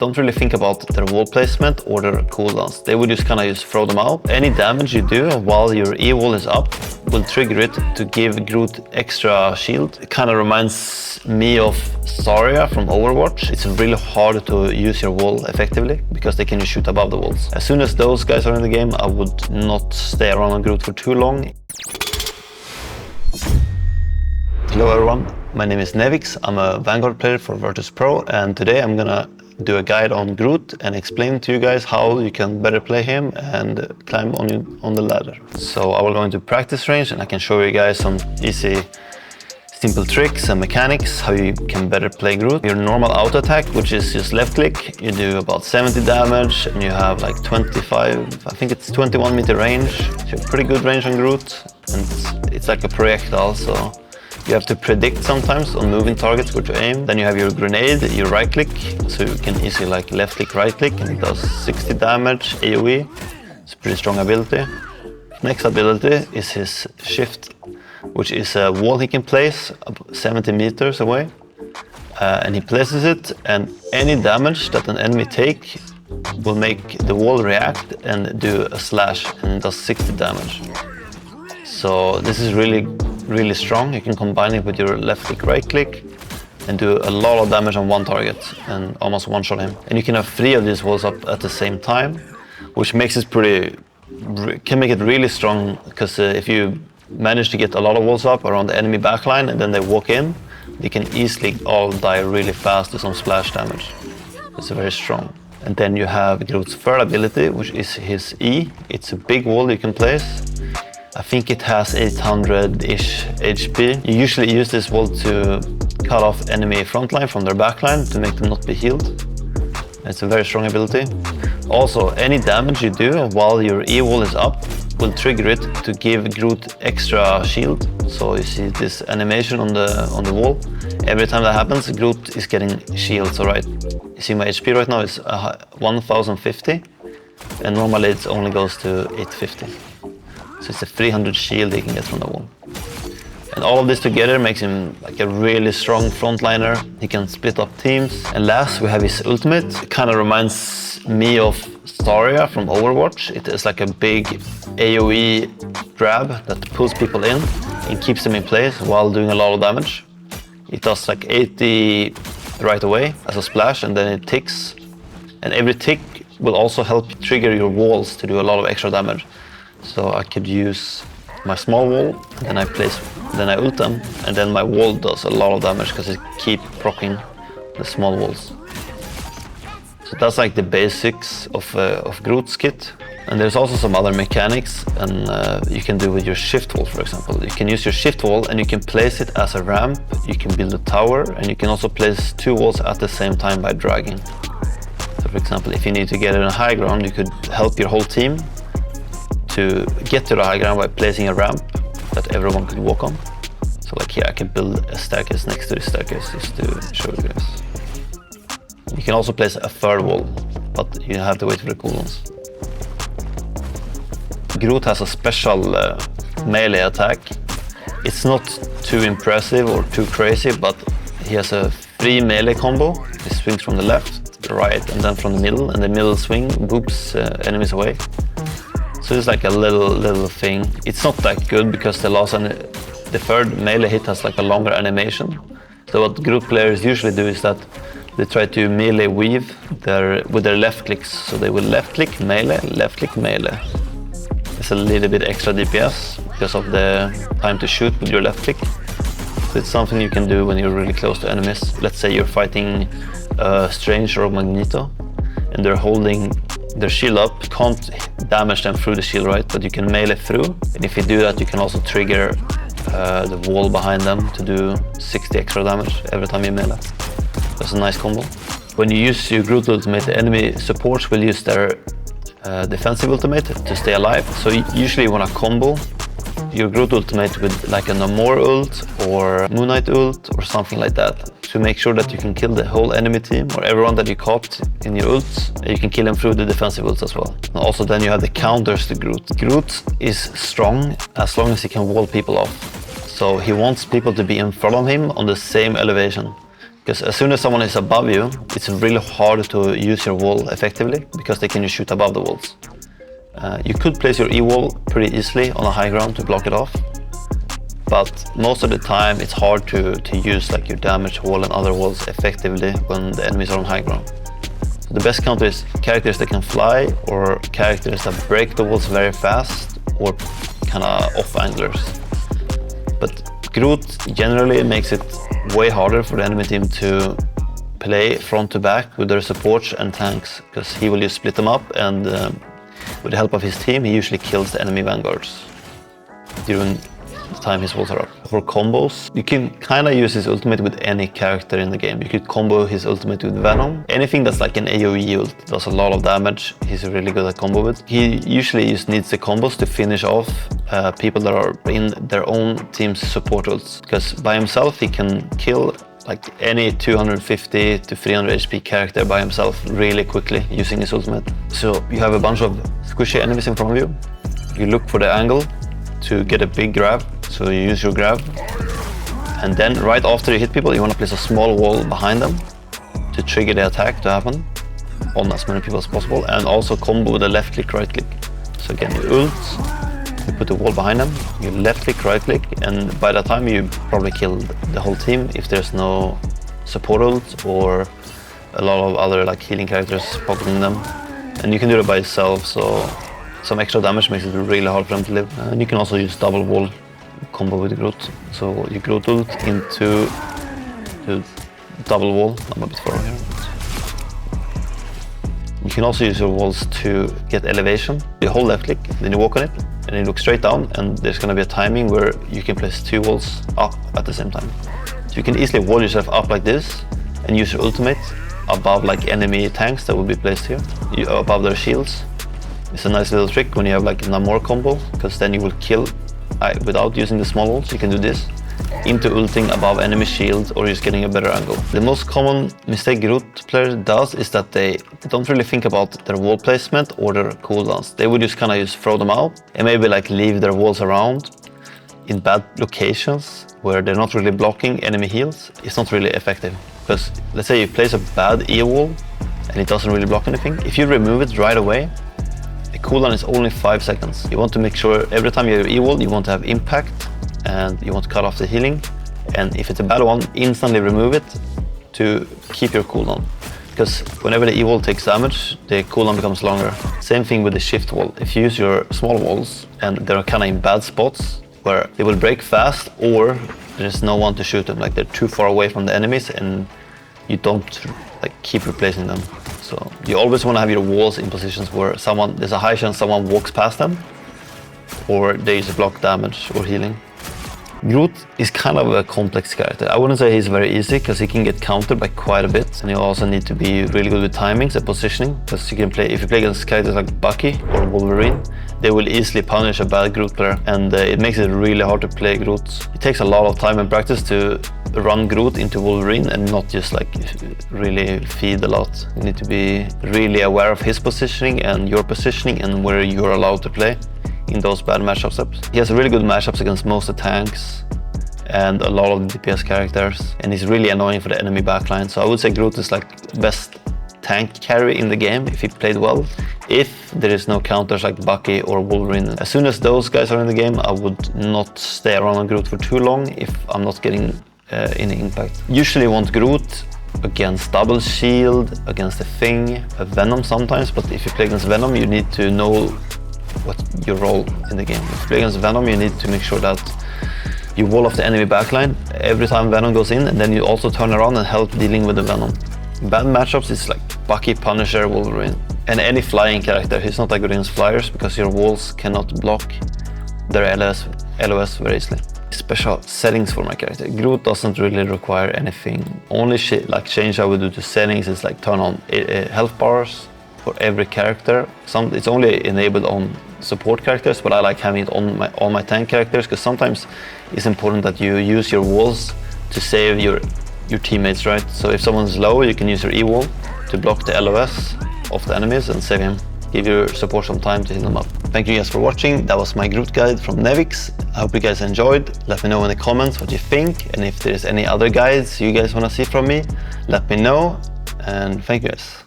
don't really think about their wall placement or their cooldowns. They would just kind of throw them out. Any damage you do while your E wall is up will trigger it to give Groot extra shield. It kind of reminds me of Zarya from Overwatch. It's really hard to use your wall effectively because they can just shoot above the walls. As soon as those guys are in the game, I would not stay around on Groot for too long. Hello everyone, my name is Nevix. I'm a Vanguard player for Virtus.Pro, and today I'm gonna do a guide on Groot and explain to you guys how you can better play him and climb on the ladder. So I will go into practice range and I can show you guys some easy simple tricks and mechanics how you can better play Groot. Your normal auto attack, which is just left click, you do about 70 damage and you have like 25, I think it's 21 meter range. So you have pretty good range on Groot, and it's like a projectile, so you have to predict sometimes on moving targets where to aim. Then you have your grenade, your right click, so you can easily like left click, right click, and it does 60 damage AoE. It's a pretty strong ability. Next ability is his shift, which is a wall he can place 70 meters away. And he places it, and any damage that an enemy take will make the wall react and do a slash, and it does 60 damage. So this is really strong. You can combine it with your left click, right click, and do a lot of damage on one target and almost one shot him. And you can have 3 of these walls up at the same time, which makes it can make it really strong, because if you manage to get a lot of walls up around the enemy backline and then they walk in, they can easily all die really fast to some splash damage. It's very strong. And then you have Groot's third ability, which is his E. It's a big wall you can place. I think it has 800-ish HP. You usually use this wall to cut off enemy frontline from their backline to make them not be healed. It's a very strong ability. Also, any damage you do while your E wall is up will trigger it to give Groot extra shield. So you see this animation on the wall. Every time that happens, Groot is getting shield. So right, you see my HP right now is 1050, and normally it only goes to 850. So it's a 300 shield he can get from the wall. And all of this together makes him like a really strong frontliner. He can split up teams. And last, we have his ultimate. It kind of reminds me of Zarya from Overwatch. It is like a big AoE grab that pulls people in and keeps them in place while doing a lot of damage. It does like 80 right away as a splash, and then it ticks. And every tick will also help trigger your walls to do a lot of extra damage. So I could use my small wall, and then I ult them, and then my wall does a lot of damage because it keeps proccing the small walls. So that's like the basics of Groot's kit. And there's also some other mechanics, and you can do with your shift wall, for example. You can use your shift wall and you can place it as a ramp. You can build a tower, and you can also place 2 walls at the same time by dragging. So for example, if you need to get in a high ground, you could help your whole team to get to the high ground by placing a ramp that everyone could walk on. So like here, I can build a staircase next to the staircase just to show you guys. You can also place a third wall, but you have to wait for the cooldowns. Groot has a special melee attack. It's not too impressive or too crazy, but he has a 3 melee combo. He swings from the left, the right, and then from the middle, and the middle swing boops enemies away. So it's like a little thing. It's not that good because the third melee hit has like a longer animation. So what Groot players usually do is that they try to melee weave with their left clicks. So they will left click melee, left click melee. It's a little bit extra DPS because of the time to shoot with your left click. So it's something you can do when you're really close to enemies. Let's say you're fighting Strange or Magneto, and they're holding their shield up. You can't damage them through the shield, right? But you can melee through. And if you do that, you can also trigger the wall behind them to do 60 extra damage every time you melee. That's a nice combo. When you use your Groot ultimate, the enemy supports will use their defensive ultimate to stay alive. So usually you want to combo your Groot ultimate with like a Namor ult or Moon Knight ult or something like that, to make sure that you can kill the whole enemy team or everyone that you caught in your ults. You can kill them through the defensive ults as well. And also then you have the counters to Groot. Groot is strong as long as he can wall people off. So he wants people to be in front of him on the same elevation. Because as soon as someone is above you, it's really hard to use your wall effectively because they can just shoot above the walls. You could place your E-wall pretty easily on a high ground to block it off, but most of the time it's hard to use like your damage wall and other walls effectively when the enemies are on high ground. So the best counter is characters that can fly, or characters that break the walls very fast, or kind of off-anglers. But Groot generally makes it way harder for the enemy team to play front to back with their supports and tanks, because he will just split them up, and with the help of his team he usually kills the enemy vanguards during the time his walls are up. For combos, you can kind of use his ultimate with any character in the game. You could combo his ultimate with Venom. Anything that's like an AoE ult does a lot of damage. He's really good at combo with. He usually just needs the combos to finish off people that are in their own team's support ults, because by himself he can kill like any 250 to 300 HP character by himself really quickly using his ultimate. So you have a bunch of squishy enemies in front of you. You look for the angle to get a big grab, so you use your grab, and then right after you hit people you want to place a small wall behind them to trigger the attack to happen on as many people as possible, and also combo with a left click, right click. So again, you ult, you put the wall behind them, you left click, right click, and by that time you probably killed the whole team if there's no support ult or a lot of other like healing characters pocketing them. And you can do it by yourself, so some extra damage makes it really hard for them to live. And you can also use double wall combo with Groot. So you Groot ult into the double wall. I'm a bit far here. You can also use your walls to get elevation. You hold left click, then you walk on it, and you look straight down, and there's going to be a timing where you can place two walls up at the same time. So you can easily wall yourself up like this and use your ultimate above like enemy tanks that will be placed here, above their shields. It's a nice little trick when you have like a Namor combo, because then you will kill without using the small walls. You can do this into ulting above enemy shields or just getting a better angle. The most common mistake Groot player does is that they don't really think about their wall placement or their cooldowns. They would just kind of just throw them out and maybe like leave their walls around in bad locations where they're not really blocking enemy heals. It's not really effective, because let's say you place a bad E wall and it doesn't really block anything. If you remove it right away, the cooldown is only 5 seconds. You want to make sure every time you have E-wall, you want to have impact and you want to cut off the healing. And if it's a bad one, instantly remove it to keep your cooldown. Because whenever the E-wall takes damage, the cooldown becomes longer. Same thing with the shift wall. If you use your small walls and they're kind of in bad spots where they will break fast, or there's no one to shoot them, like they're too far away from the enemies and you don't like keep replacing them. So you always want to have your walls in positions where there's a high chance someone walks past them, or they use block damage or healing. Groot is kind of a complex character. I wouldn't say he's very easy, because he can get countered by quite a bit, and you also need to be really good with timings and positioning, because you can play, if you play against characters like Bucky or Wolverine, they will easily punish a bad Groot player, and it makes it really hard to play Groot. It takes a lot of time and practice to run Groot into Wolverine and not just like really feed a lot. You need to be really aware of his positioning and your positioning and where you're allowed to play in those bad matchups. He has really good matchups against most of the tanks and a lot of the DPS characters, and he's really annoying for the enemy backline. So I would say Groot is like best tank carry in the game if he played well, if there is no counters like Bucky or Wolverine. As soon as those guys are in the game, I would not stay around on Groot for too long if I'm not getting any impact. Usually want Groot against double shield, against a thing, a Venom sometimes, but if you play against Venom you need to know what your role in the game. If you play against Venom you need to make sure that you wall off the enemy backline every time Venom goes in, and then you also turn around and help dealing with the Venom. Bad matchups is like Bucky, Punisher, Wolverine, and any flying character. He's not that good against flyers because your walls cannot block their LOS very easily. Special settings for my character. Groot doesn't really require anything. Only change I would do to settings is like turn on health bars for every character. It's only enabled on support characters, but I like having it on all my tank characters, because sometimes it's important that you use your walls to save your teammates, right? So if someone's low, you can use your E-wall to block the LOS of the enemies and save him. give your support some time to heal them up. Thank you guys for watching. That was my Groot guide from Nevix. I hope you guys enjoyed. Let me know in the comments what you think, and if there's any other guides you guys want to see from me, let me know. And thank you guys.